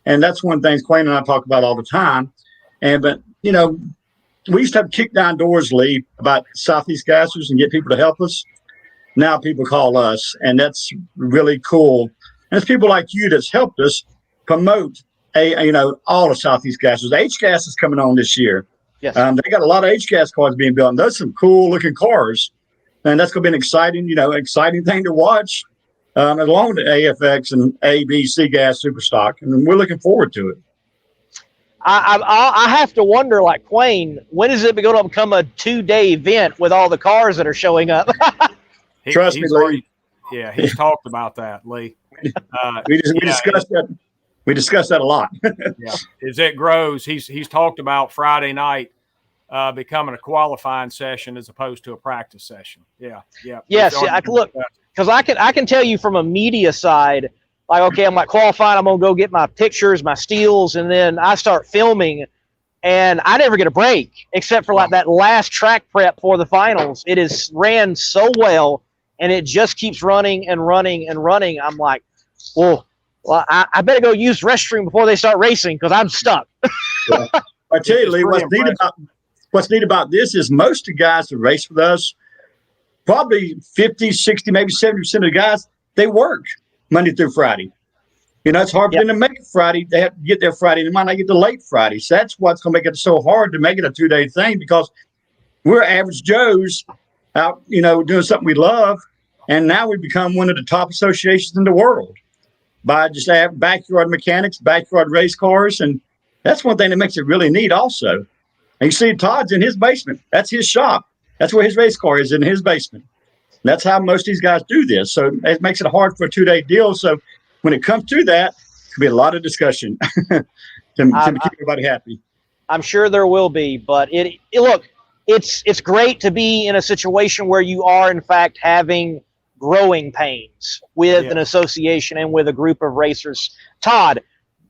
And that's one thing Quayne and I talk about all the time. But we used to have kick down doors, Lee, about Southeast Gassers and get people to help us. Now people call us, and that's really cool. And it's people like you that's helped us promote all the Southeast Gassers. H-Gas is coming on this year. Yes. They got a lot of H-Gas cars being built, and those are some cool looking cars. And that's going to be an exciting thing to watch, along with the AFX and A, B, C gas super stock. And we're looking forward to it. I have to wonder, like Quayne, when is it going to become a 2-day event with all the cars that are showing up? Trust me, Lee. Yeah, he's talked about that, Lee. We discussed that. We discussed that a lot. Yeah, as it grows, he's talked about Friday night becoming a qualifying session as opposed to a practice session. Yeah. Yes, I can look, because I can tell you from a media side, like, okay, I'm like qualifying, I'm gonna go get my pictures, my steals, and then I start filming, and I never get a break except for like that last track prep for the finals. It is ran so well, and it just keeps running and running and running. I'm like, well, I better go use the restroom before they start racing because I'm stuck. Yeah. I tell you, Lee, what's neat about this is most of the guys that race with us, probably 50, 60, maybe 70% of the guys, they work Monday through Friday. It's hard for them to make it Friday. They have to get there Friday. They might not get to late Friday. So that's what's going to make it so hard to make it a 2-day thing, because we're average Joes out, doing something we love. And now we've become one of the top associations in the world by just backyard mechanics, backyard race cars. And that's one thing that makes it really neat also. And you see Todd's in his basement. That's his shop. That's where his race car is, in his basement. And that's how most of these guys do this. So it makes it hard for a 2-day deal. So when it comes to that, there'll be a lot of discussion. to keep everybody happy. I'm sure there will be, but look, it's great to be in a situation where you are in fact having growing pains with an association and with a group of racers. Todd,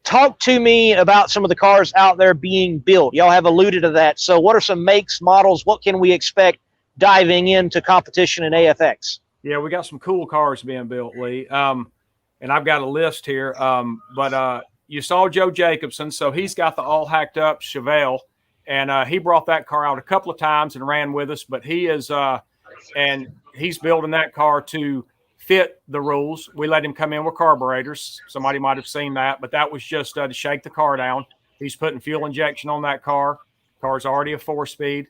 talk to me about some of the cars out there being built. Y'all have alluded to that. So what are some makes, models? What can we expect diving into competition in AFX? Yeah, we got some cool cars being built, Lee. And I've got a list here. But you saw Joe Jacobson, so he's got the all hacked up Chevelle, and he brought that car out a couple of times and ran with us. But he is, and he's building that car to fit the rules. We let him come in with carburetors. Somebody might have seen that, but that was just to shake the car down. He's putting fuel injection on that car. Car's already a 4-speed.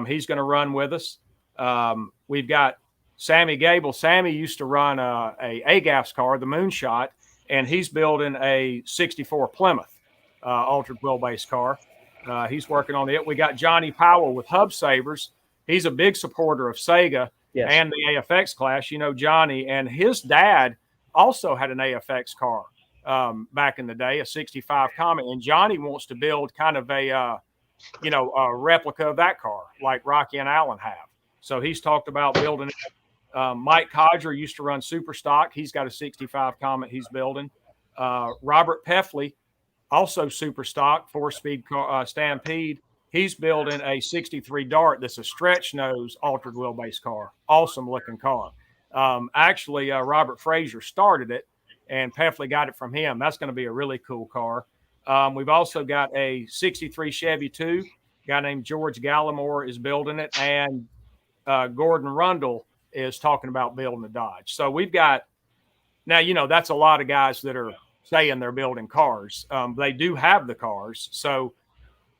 He's going to run with us. We've got Sammy Gable. Sammy used to run a gas car, the Moonshot, and he's building a 64 Plymouth altered wheelbase car. He's working on it. We got Johnny Powell with Hub Savers. He's a big supporter of Sega and the AFX class. You know, Johnny, and his dad also had an AFX car back in the day, a 65 Comet. And Johnny wants to build kind of a replica of that car like Rocky and Allen have. So he's talked about building it. Mike Codger used to run Super Stock. He's got a 65 Comet he's building. Robert Peffley, also Super Stock, 4-speed Stampede. He's building a 63 Dart that's a stretch nose altered wheelbase car. Awesome looking car. Actually, Robert Frazier started it, and Peffley got it from him. That's going to be a really cool car. We've also got a 63 Chevy 2. A guy named George Gallimore is building it, and Gordon Rundle is talking about building a Dodge. So we've got now, that's a lot of guys that are saying they're building cars. They do have the cars. So,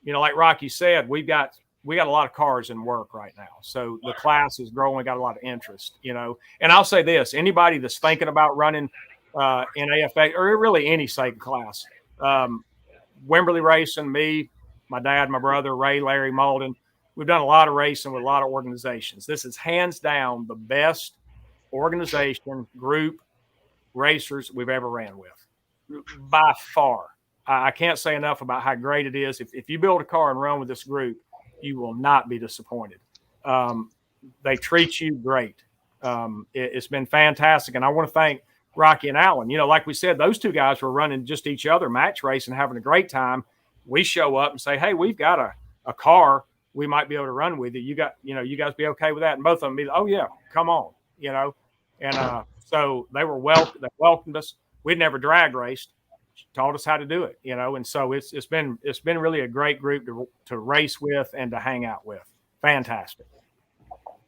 like Rocky said, we got a lot of cars in work right now. So the class is growing, got a lot of interest, and I'll say this, anybody that's thinking about running in AFA or really any Sega class, Wimberly Racing, me, my dad, my brother, Ray, Larry, Malden, we've done a lot of racing with a lot of organizations. This is hands down the best organization, group, racers we've ever ran with, by far. I can't say enough about how great it is. If you build a car and run with this group, you will not be disappointed. They treat you great. It's been fantastic. And I want to thank Rocky and Allen. Like we said, those two guys were running just each other, match racing, having a great time. We show up and say, hey, we've got a car we might be able to run with you. You guys be okay with that? And both of them be, oh yeah, come on, And so they welcomed us. We'd never drag raced, taught us how to do it, And so it's been really a great group to race with and to hang out with. Fantastic.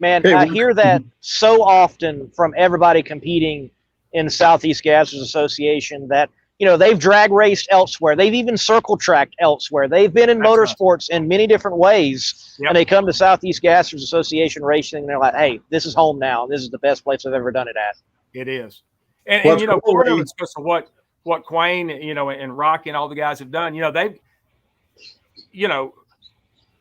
Man, I hear that so often from everybody competing in the Southeast Gassers Association that, they've drag raced elsewhere. They've even circle tracked elsewhere. They've been in motorsports in many different ways. Yep. And they come to Southeast Gassers Association Racing and they're like, hey, this is home now. This is the best place I've ever done it at. It is. And part of it's because of what Quayne, and Rocky and all the guys have done.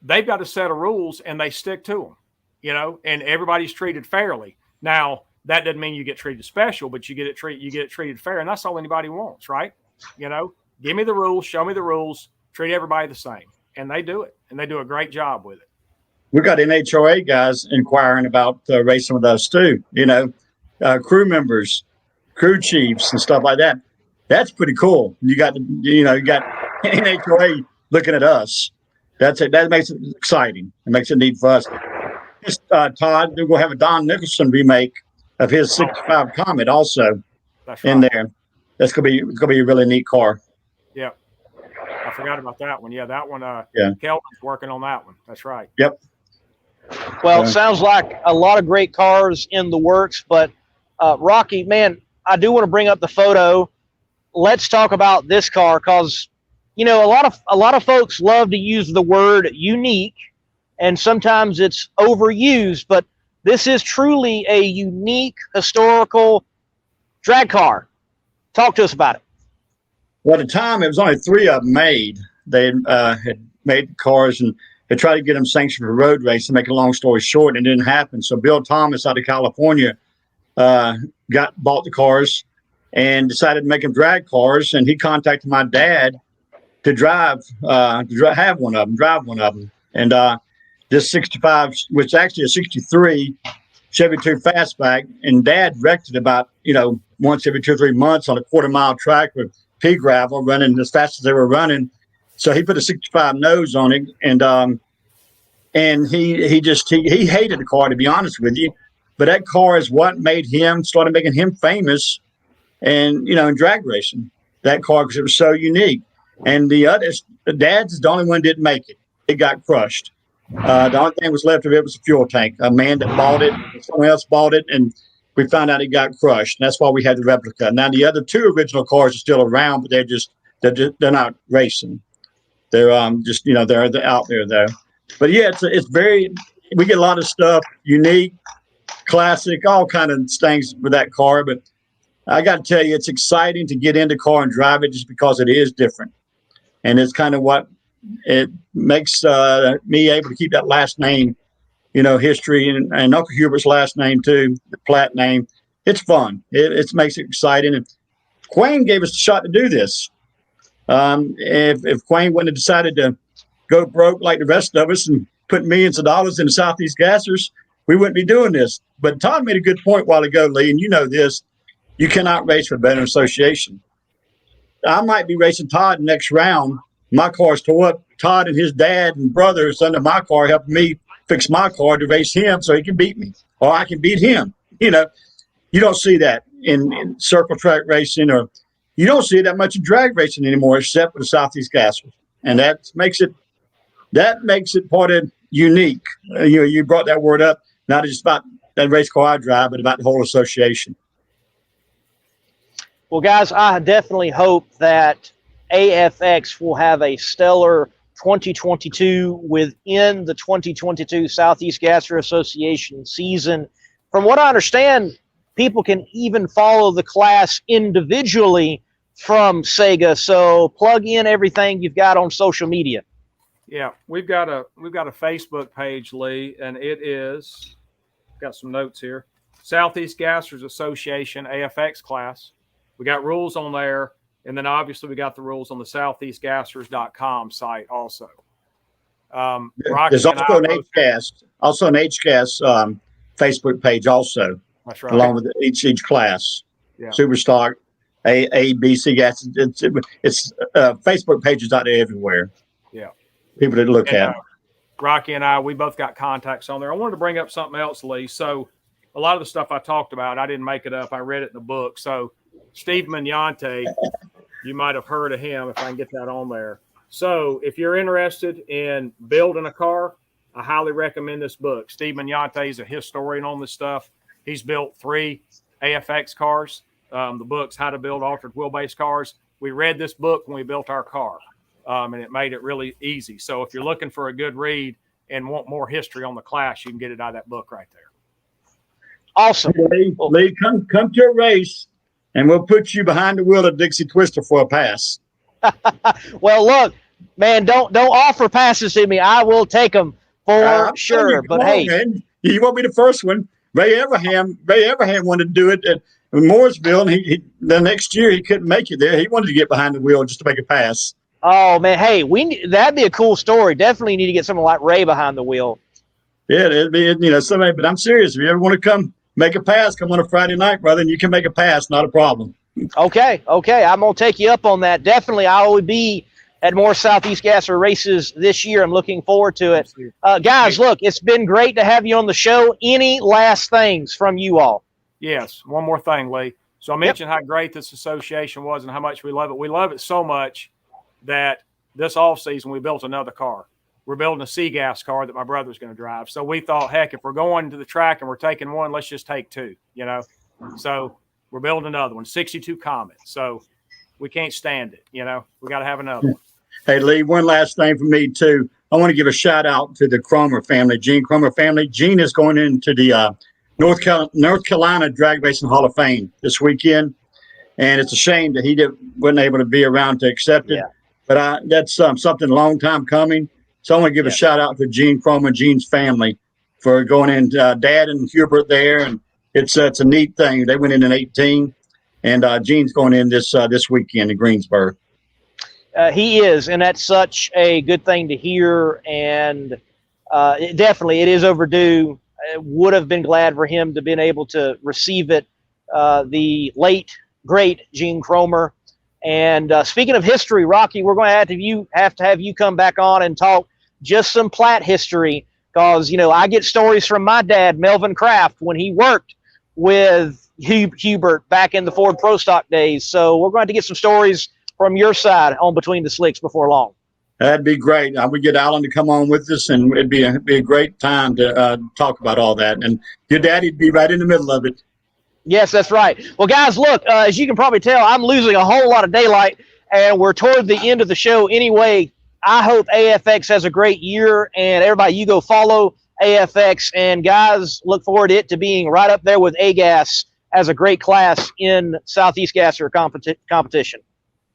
They've got a set of rules and they stick to them, and everybody's treated fairly. Now, that doesn't mean you get treated special, but you get treated fair, and that's all anybody wants, right? Give me the rules, show me the rules, treat everybody the same, and they do it, and they do a great job with it. We got NHOA guys inquiring about racing with us too. Crew members, crew chiefs, and stuff like that. That's pretty cool. You got NHOA looking at us. That's it. That makes it exciting. It makes it neat for us. Todd, we're gonna have a Don Nicholson remake of his 65 Comet also in there. That's gonna be a really neat car. Yeah, I forgot about that one. Yeah, that one. Kelvin's working on that one. That's right. Yep. Well, it sounds like a lot of great cars in the works. But Rocky, man, I do want to bring up the photo. Let's talk about this car because a lot of folks love to use the word unique, and sometimes it's overused, but this is truly a unique historical drag car. Talk to us about it. Well, at the time, it was only 3 of them made. They had made cars and they tried to get them sanctioned for road race. To make a long story short, it didn't happen. So Bill Thomas out of California bought the cars and decided to make them drag cars. And he contacted my dad to drive one of them. And this 65, which is actually a 63 Chevy 2 Fastback, and Dad wrecked it about, once every 2 or 3 months on a quarter-mile track with pea gravel, running as fast as they were running. So he put a 65 nose on it, and he hated the car, to be honest with you. But that car is what started making him famous, and in drag racing. That car, because it was so unique. And Dad's the only one that didn't make it. It got crushed. The only thing was left of it was a fuel tank. A man that bought it, someone else bought it, and we found out it got crushed. And that's why we had the replica. Now the other 2 original cars are still around, but they're not racing. They're they're out there though. But yeah, we get a lot of stuff, unique, classic, all kind of things for that car. But I got to tell you, it's exciting to get in the car and drive it just because it is different. And it's kind of what it makes me able to keep that last name, history, and Uncle Hubert's last name too, the Platt name. It's fun. It makes it exciting. And Quayne gave us a shot to do this. If Quayne wouldn't have decided to go broke like the rest of us and put millions of dollars into Southeast Gassers, we wouldn't be doing this. But Todd made a good point a while ago, Lee, and you know this. You cannot race for Veteran Association. I might be racing Todd next round. My car's tore up. Todd and his dad and brothers under my car helping me fix my car to race him so he can beat me, or I can beat him. You don't see that in circle track racing, or you don't see that much in drag racing anymore, except for the Southeast Gassers. And that makes it part of unique. You brought that word up, not just about that race car I drive, but about the whole association. Well, guys, I definitely hope that AFX will have a stellar 2022 within the 2022 Southeast Gasser Association season. From what I understand, people can even follow the class individually from Sega. So plug in everything you've got on social media. Yeah, we've got a Facebook page, Lee, and it is got some notes here. Southeast Gassers Association AFX class. We got rules on there, and then obviously we got the rules on the southeastgassers.com site also. There's also an HGAS Facebook page also. That's right. Along with each class. Yeah. Superstock, A, B, C gas. It's Facebook pages out there everywhere. Yeah. People to look at. Rocky and I, we both got contacts on there. I wanted to bring up something else, Lee. So a lot of the stuff I talked about, I didn't make it up. I read it in the book. So Steve Mignante, you might have heard of him if I can get that on there. So if you're interested in building a car, I highly recommend this book. Steve Mignante is a historian on this stuff. He's built 3 AFX cars. The book's How to Build Altered Wheelbase Cars. We read this book when we built our car, and it made it really easy. So if you're looking for a good read and want more history on the class, you can get it out of that book right there. Awesome. Lee, come to a race, and we'll put you behind the wheel of Dixie Twister for a pass. Well, look, man, don't offer passes to me. I will take them for sure. But hey, man. You won't be the first one. Ray Abraham wanted to do it at Mooresville, and he the next year he couldn't make it there. He wanted to get behind the wheel just to make a pass. Oh man, hey, that'd be a cool story. Definitely need to get someone like Ray behind the wheel. Yeah, it'd be somebody. But I'm serious. If you ever want to come make a pass, come on a Friday night, brother, and you can make a pass. Not a problem. Okay, I'm gonna take you up on that. Definitely, I will be at more Southeast Gasser races this year. I'm looking forward to it. Guys, look, it's been great to have you on the show. Any last things from you all? Yes, one more thing, Lee. So I mentioned how great this association was and how much we love it. We love it so much that this offseason we built another car. We're building a C-Gas car that my brother's going to drive. So we thought, heck, if we're going to the track and we're taking one, let's just take 2, So we're building another one, 62 Comet. So we can't stand it, We got to have another one. Hey, Lee, one last thing for me, too. I want to give a shout-out to the Cromer family, Gene Cromer family. Gene is going into the North Carolina Drag Racing Hall of Fame this weekend, and it's a shame that he wasn't able to be around to accept it. Yeah. But that's something a long time coming. So I want to give a shout-out to Gene Cromer and Gene's family for going in. Dad and Hubert there, and it's a neat thing. They went in 18, and Gene's going in this weekend in Greensboro. He is, and that's such a good thing to hear. And it is overdue. I would have been glad for him to been able to receive it. The late great Gene Cromer. And speaking of history, Rocky, we're going to have to have you come back on and talk just some Platt history, because I get stories from my dad, Melvin Kraft, when he worked with Hubert back in the Ford Pro Stock days. So we're going to get some stories from your side on Between the Slicks before long. That'd be great. I would get Alan to come on with us, and it'd be a great time to talk about all that. And your daddy'd be right in the middle of it. Yes, that's right. Well, guys, look, as you can probably tell, I'm losing a whole lot of daylight, and we're toward the end of the show anyway. I hope AFX has a great year, and everybody, you go follow AFX. And guys, look forward to it to being right up there with AGAS as a great class in Southeast Gasser competition.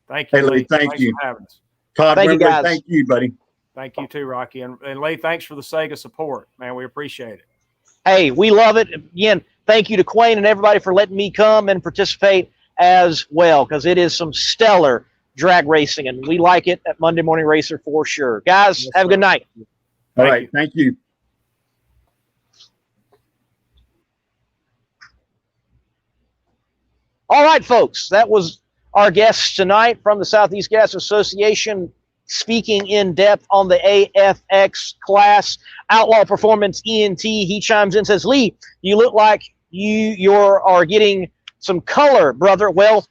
Thank you, Hey, Lee. Thanks for having us. Todd, thank you, guys. Thank you, buddy. Thank you too, Rocky. And Lee, thanks for the Sega support, man. We appreciate it. Hey, we love it. Again, thank you to Quayne and everybody for letting me come and participate as well, because it is some stellar drag racing, and we like it at Monday Morning Racer for sure. Guys, Yes, have a good night. All right. Thank you. All right, folks, that was our guest tonight from the Southeast Gas Association, speaking in depth on the AFX class. Outlaw Performance ENT, he chimes in and says, Lee, you look like you are getting some color, brother. Well,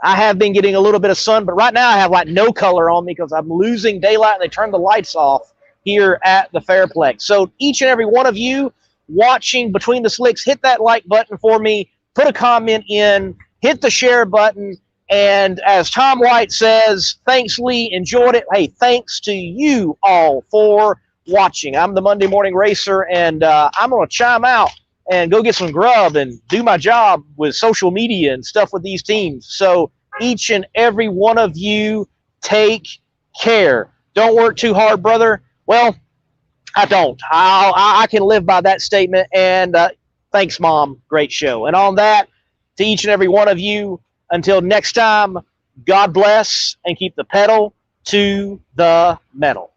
I have been getting a little bit of sun, but right now I have like no color on me because I'm losing daylight and they turned the lights off here at the Fairplex. So each and every one of you watching Between the Slicks, hit that like button for me, put a comment in, hit the share button, and as Tom White says, thanks, Lee, enjoyed it. Hey, thanks to you all for watching. I'm the Monday Morning Racer, and I'm going to chime out and go get some grub and do my job with social media and stuff with these teams. So each and every one of you, take care. Don't work too hard, brother. Well, I don't. I can live by that statement, and thanks, Mom. Great show. And on that, to each and every one of you, until next time, God bless and keep the pedal to the metal.